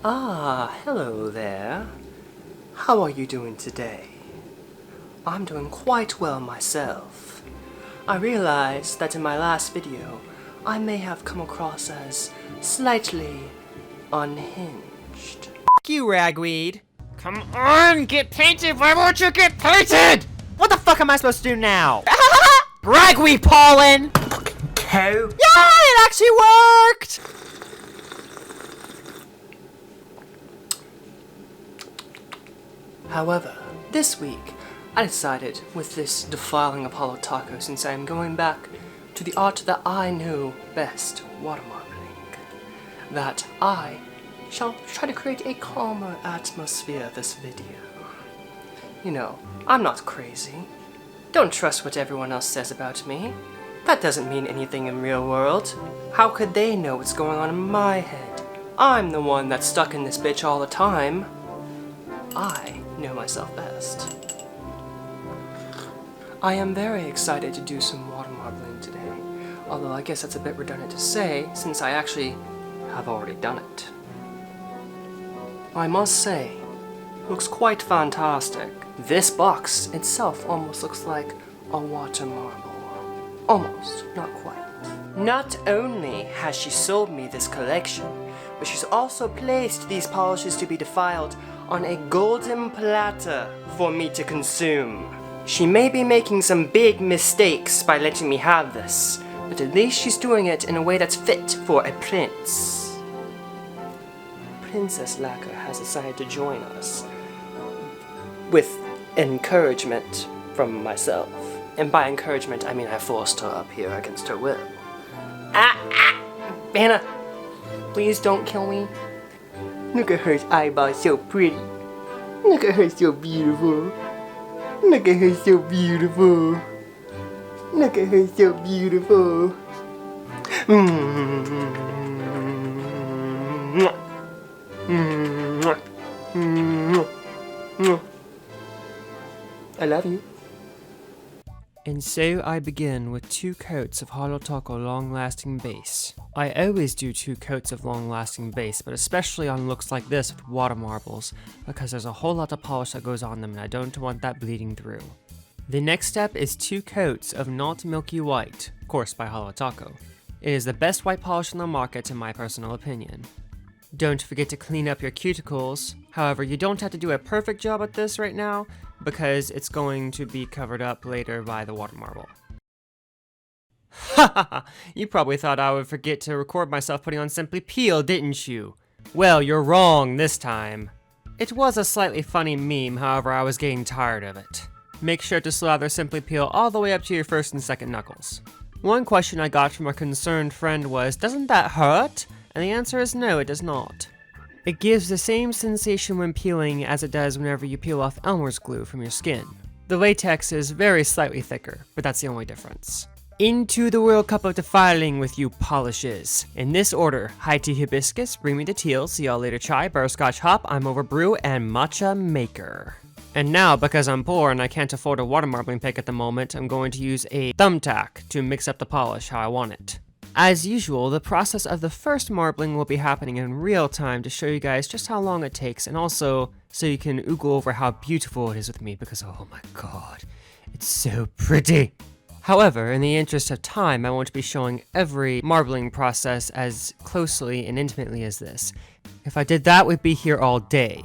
Hello there. How are you doing today? I'm doing quite well myself. I realized that in my last video, I may have come across as slightly unhinged. F*** you, Ragweed. Come on, get painted! Why won't you get painted? What the fuck am I supposed to do now? Ragweed pollen! Cow? Yeah, it actually worked! However, this week, I decided with this defiling Apollo taco, since I am going back to the art that I know best, watermarbling, that I shall try to create a calmer atmosphere this video. You know, I'm not crazy. Don't trust what everyone else says about me. That doesn't mean anything in real world. How could they know what's going on in my head? I'm the one that's stuck in this bitch all the time. I know myself best. I am very excited to do some water marbling today, although I guess that's a bit redundant to say since I actually have already done it. I must say, looks quite fantastic. This box itself almost looks like a water marble. Almost, not quite. Not only has she sold me this collection, but she's also placed these polishes to be defiled on a golden platter for me to consume. She may be making some big mistakes by letting me have this, but at least she's doing it in a way that's fit for a prince. Princess Lacquer has decided to join us, with encouragement from myself. And by encouragement, I mean I forced her up here against her will. Anna, please don't kill me. Look at her eyeballs, so pretty. Look at her, so beautiful. Look at her, so beautiful. Look at her, so beautiful. I love you. And so I begin with 2 coats of Holo long-lasting base. I always do 2 coats of long-lasting base, but especially on looks like this with water marbles, because there's a whole lot of polish that goes on them and I don't want that bleeding through. The next step is 2 coats of Not Milky White, of course by Holo. It is the best white polish on the market in my personal opinion. Don't forget to clean up your cuticles. However, you don't have to do a perfect job at this right now, because it's going to be covered up later by the water marble. Hahaha, you probably thought I would forget to record myself putting on Simply Peel, didn't you? Well, you're wrong this time. It was a slightly funny meme, however I was getting tired of it. Make sure to slather Simply Peel all the way up to your first and second knuckles. One question I got from a concerned friend was, doesn't that hurt? And the answer is no, it does not. It gives the same sensation when peeling as it does whenever you peel off Elmer's glue from your skin. The latex is very slightly thicker, but that's the only difference. Into the World Cup of defiling with you polishes. In this order, high tea hibiscus, bring me to teal, see y'all later chai, butterscotch hop, I'm over brew, and matcha maker. And now, because I'm poor and I can't afford a water marbling pick at the moment, I'm going to use a thumbtack to mix up the polish how I want it. As usual, the process of the first marbling will be happening in real time to show you guys just how long it takes, and also so you can oogle over how beautiful it is with me, because oh my god, it's so pretty. However, in the interest of time, I won't be showing every marbling process as closely and intimately as this. If I did that, we'd be here all day.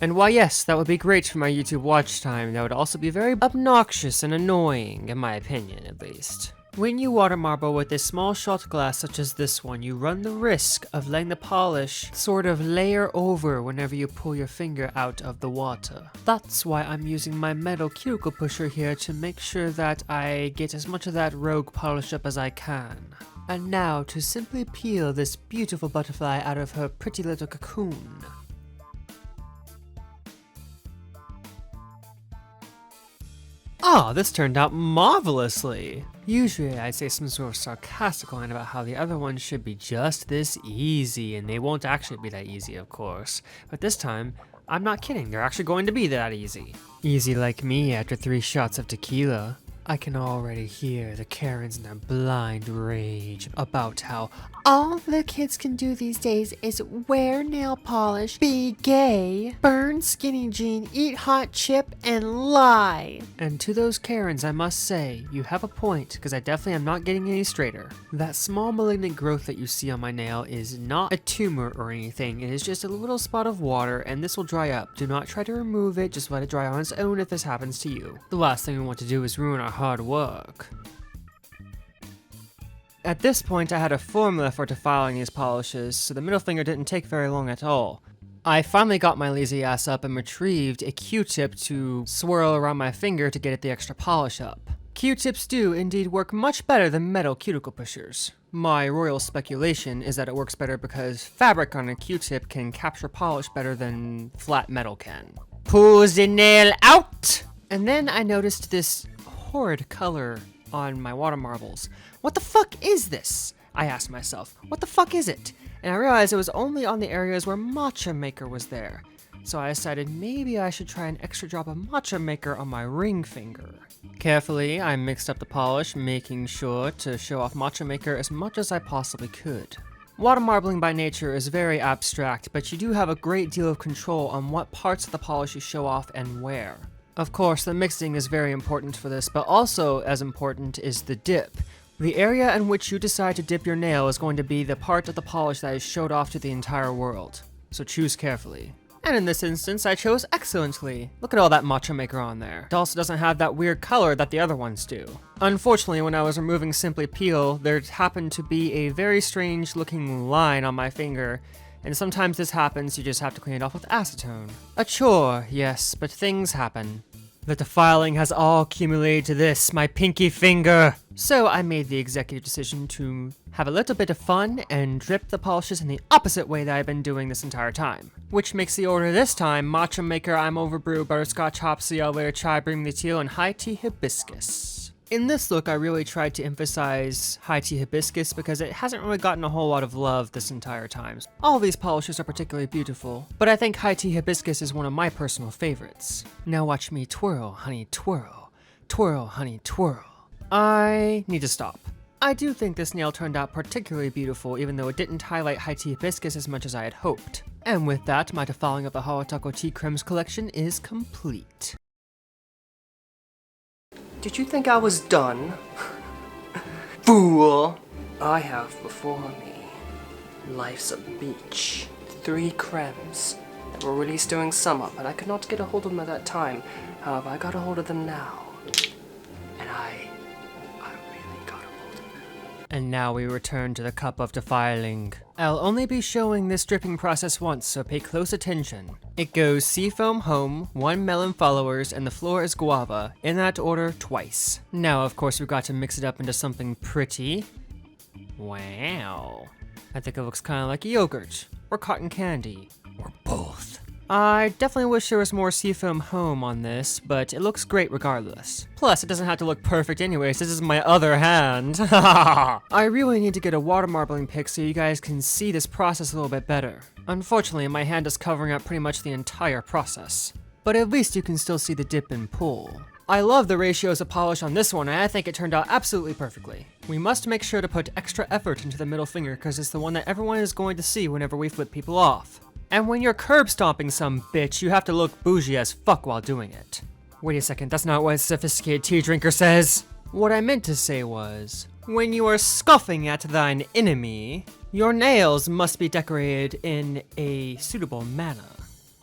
And while yes, that would be great for my YouTube watch time, that would also be very obnoxious and annoying, in my opinion at least. When you water marble with a small shot glass such as this one, you run the risk of letting the polish sort of layer over whenever you pull your finger out of the water. That's why I'm using my metal cuticle pusher here to make sure that I get as much of that rogue polish up as I can. And now to simply peel this beautiful butterfly out of her pretty little cocoon. Ah, this turned out marvelously! Usually I'd say some sort of sarcastic line about how the other ones should be just this easy, and they won't actually be that easy, of course. But this time, I'm not kidding, they're actually going to be that easy. Easy like me after 3 shots of tequila. I can already hear the Karens in their blind rage about how all the kids can do these days is wear nail polish, be gay, burn skinny jean, eat hot chip, and lie. And to those Karens, I must say, you have a point, because I definitely am not getting any straighter. That small malignant growth that you see on my nail is not a tumor or anything. It is just a little spot of water, and this will dry up. Do not try to remove it, just let it dry on its own if this happens to you. The last thing we want to do is ruin our hard work. At this point, I had a formula for defiling these polishes, so the middle finger didn't take very long at all. I finally got my lazy ass up and retrieved a Q-tip to swirl around my finger to get the extra polish up. Q-tips do indeed work much better than metal cuticle pushers. My royal speculation is that it works better because fabric on a Q-tip can capture polish better than flat metal can. Pull the nail out! And then I noticed this horrid color on my water marbles. What the fuck is this? I asked myself. What the fuck is it? And I realized it was only on the areas where matcha maker was there. So I decided maybe I should try an extra drop of matcha maker on my ring finger. Carefully, I mixed up the polish, making sure to show off matcha maker as much as I possibly could. Water marbling by nature is very abstract, but you do have a great deal of control on what parts of the polish you show off and where. Of course, the mixing is very important for this, but also as important is the dip. The area in which you decide to dip your nail is going to be the part of the polish that is showed off to the entire world, so choose carefully. And in this instance, I chose excellently. Look at all that matcha maker on there. It also doesn't have that weird color that the other ones do. Unfortunately, when I was removing Simply Peel, there happened to be a very strange looking line on my finger, and sometimes this happens, you just have to clean it off with acetone. A chore, yes, but things happen. The defiling has all accumulated to this, my pinky finger. So I made the executive decision to have a little bit of fun and drip the polishes in the opposite way that I've been doing this entire time. Which makes the order this time: matcha maker, I'm overbrew, butterscotch, hopsy, elevator chai, bring me the teal, and high tea hibiscus. In this look, I really tried to emphasize high tea hibiscus because it hasn't really gotten a whole lot of love this entire time. All of these polishes are particularly beautiful, but I think high tea hibiscus is one of my personal favorites. Now watch me twirl, honey, twirl. Twirl, honey, twirl. I need to stop. I do think this nail turned out particularly beautiful, even though it didn't highlight high tea hibiscus as much as I had hoped. And with that, my defiling of the Holo tea Cremes collection is complete. Did you think I was done? Fool! I have before me Life's a Beach, 3 cremes that were released during summer, but I could not get a hold of them at that time. However, I got a hold of them now. And I really got a hold of them. And now we return to the cup of defiling. I'll only be showing this dripping process once, so pay close attention. It goes seafoam home, 1 melon followers, and the floor is guava, in that order twice. Now, of course, we've got to mix it up into something pretty. Wow. I think it looks kind of like yogurt, or cotton candy, or both. I definitely wish there was more seafoam home on this, but it looks great regardless. Plus, it doesn't have to look perfect anyways, this is my other hand. I really need to get a water marbling pic so you guys can see this process a little bit better. Unfortunately, my hand is covering up pretty much the entire process. But at least you can still see the dip and pull. I love the ratios of polish on this one, and I think it turned out absolutely perfectly. We must make sure to put extra effort into the middle finger because it's the one that everyone is going to see whenever we flip people off. And when you're curb stomping some bitch, you have to look bougie as fuck while doing it. Wait a second, that's not what a sophisticated tea drinker says. What I meant to say was, when you are scoffing at thine enemy, your nails must be decorated in a suitable manner.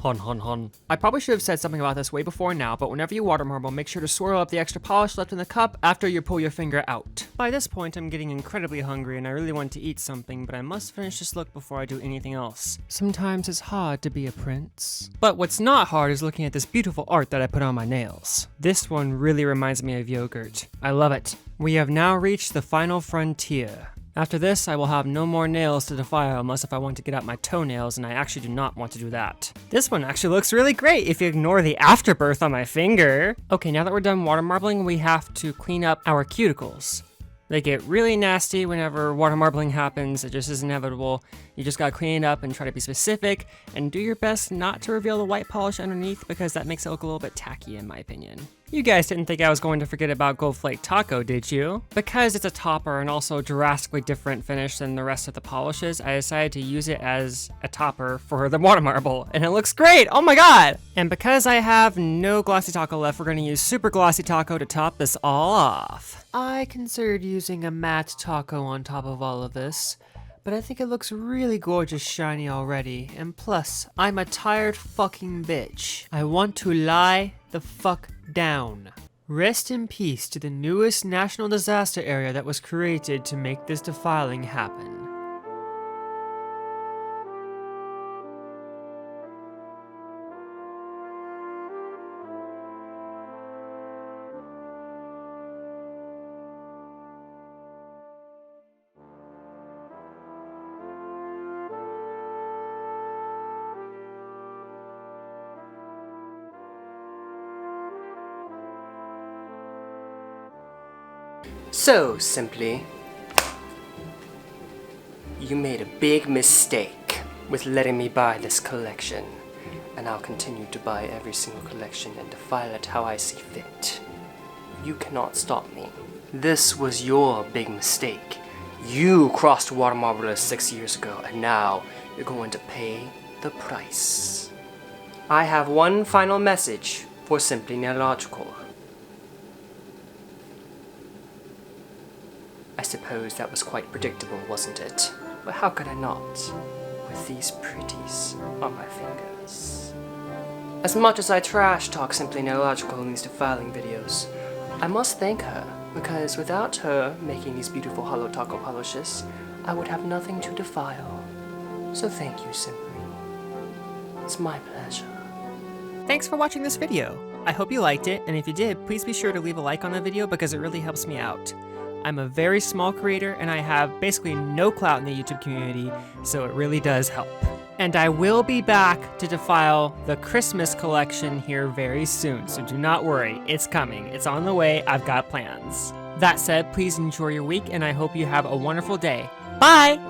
Hun hun hun. I probably should have said something about this way before now, but whenever you water marble, make sure to swirl up the extra polish left in the cup after you pull your finger out. By this point, I'm getting incredibly hungry and I really want to eat something, but I must finish this look before I do anything else. Sometimes it's hard to be a prince. But what's not hard is looking at this beautiful art that I put on my nails. This one really reminds me of yogurt. I love it. We have now reached the final frontier. After this, I will have no more nails to defile unless if I want to get out my toenails, and I actually do not want to do that. This one actually looks really great if you ignore the afterbirth on my finger. Okay, now that we're done water marbling, we have to clean up our cuticles. They get really nasty whenever water marbling happens. It just is inevitable. You just gotta clean it up and try to be specific, and do your best not to reveal the white polish underneath because that makes it look a little bit tacky in my opinion. You guys didn't think I was going to forget about Gold Flake Taco, did you? Because it's a topper and also a drastically different finish than the rest of the polishes, I decided to use it as a topper for the water marble, and it looks great! Oh my god! And because I have no Glossy Taco left, we're gonna use Super Glossy Taco to top this all off. I considered using a matte taco on top of all of this, but I think it looks really gorgeous shiny already, and plus, I'm a tired fucking bitch. I want to lie the fuck down. Rest in peace to the newest national disaster area that was created to make this defiling happen. So, Simply, you made a big mistake with letting me buy this collection, and I'll continue to buy every single collection and defile it how I see fit. You cannot stop me. This was your big mistake. You crossed water marble 6 years ago, and now you're going to pay the price. I have one final message for Simply Nailogical. I suppose that was quite predictable, wasn't it? But how could I not, with these pretties on my fingers? As much as I trash talk Simply Nailogical in these defiling videos, I must thank her, because without her making these beautiful Holo Taco polishes, I would have nothing to defile. So thank you, Simply. It's my pleasure. Thanks for watching this video. I hope you liked it, and if you did, please be sure to leave a like on the video because it really helps me out. I'm a very small creator and I have basically no clout in the YouTube community, so it really does help. And I will be back to defile the Christmas collection here very soon, so do not worry, it's coming. It's on the way, I've got plans. That said, please enjoy your week and I hope you have a wonderful day. Bye!